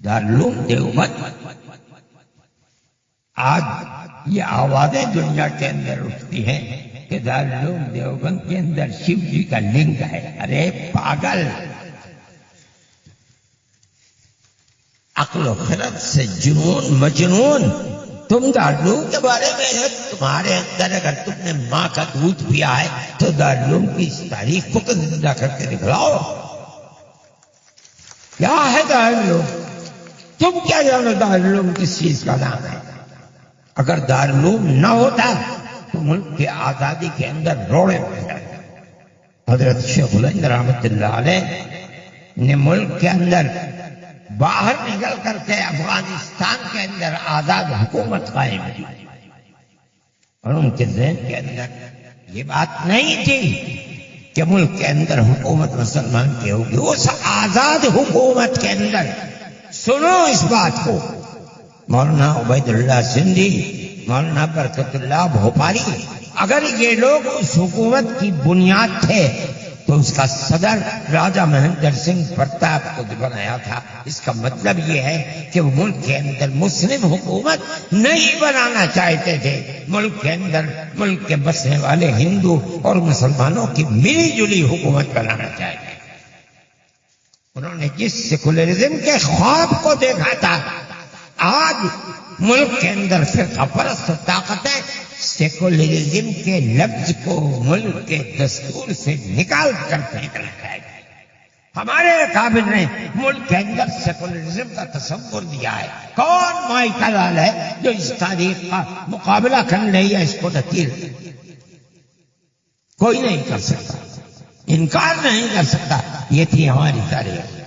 دارالعلوم دیوبند آج یہ آوازیں دنیا کے اندر اٹھتی ہیں کہ دارالعلوم دیوبند کے اندر شیو جی کا لنگ ہے. ارے پاگل، عقل و خرد سے جنون مجنون. تم دارالعلوم کے بارے میں تمہارے اندر اگر تم نے ماں کا دودھ پیا ہے تو دارالعلوم کی اس تاریخ کو تو زندہ کر کے دکھلاؤ. کیا ہے دارالعلوم؟ تم کیا جانو دارالعلوم کس چیز کا نام ہے؟ اگر دارالعلوم نہ ہوتا تو ملک کی آزادی کے اندر روڑے پڑ جاتے. حضرت شیخ الہند رحمۃ اللہ علیہ نے ملک کے اندر باہر نکل کر کے افغانستان کے اندر آزاد حکومت قائم کی، اور ان کے ذہن کے اندر یہ بات نہیں تھی کہ ملک کے اندر حکومت مسلمان کی ہوگی. اس آزاد حکومت کے اندر سنو اس بات کو، مولانا عبید اللہ سندھی، مولانا برکت اللہ بھوپالی، اگر یہ لوگ اس حکومت کی بنیاد تھے تو اس کا صدر راجہ مہندر سنگھ پرتاپ کو بنایا تھا. اس کا مطلب یہ ہے کہ وہ ملک کے اندر مسلم حکومت نہیں بنانا چاہتے تھے. ملک کے اندر ملک کے بسنے والے ہندو اور مسلمانوں کی ملی جلی حکومت بنانا چاہتے تھے. انہوں نے جس سیکولرزم کے خواب کو دیکھا تھا، آج ملک کے اندر فرقہ پرست طاقتیں سیکولرزم کے لفظ کو ملک کے دستور سے نکال کر پھینک رکھا ہے. ہمارے اکابر نے ملک کے اندر سیکولرزم کا تصور دیا ہے. کون مائی کا لال ہے جو اس تاریخ کا مقابلہ کر لے یا اس کو نکیر؟ کوئی نہیں کر سکتا، انکار نہیں کر سکتا. یہ تھی ہماری تاریخ.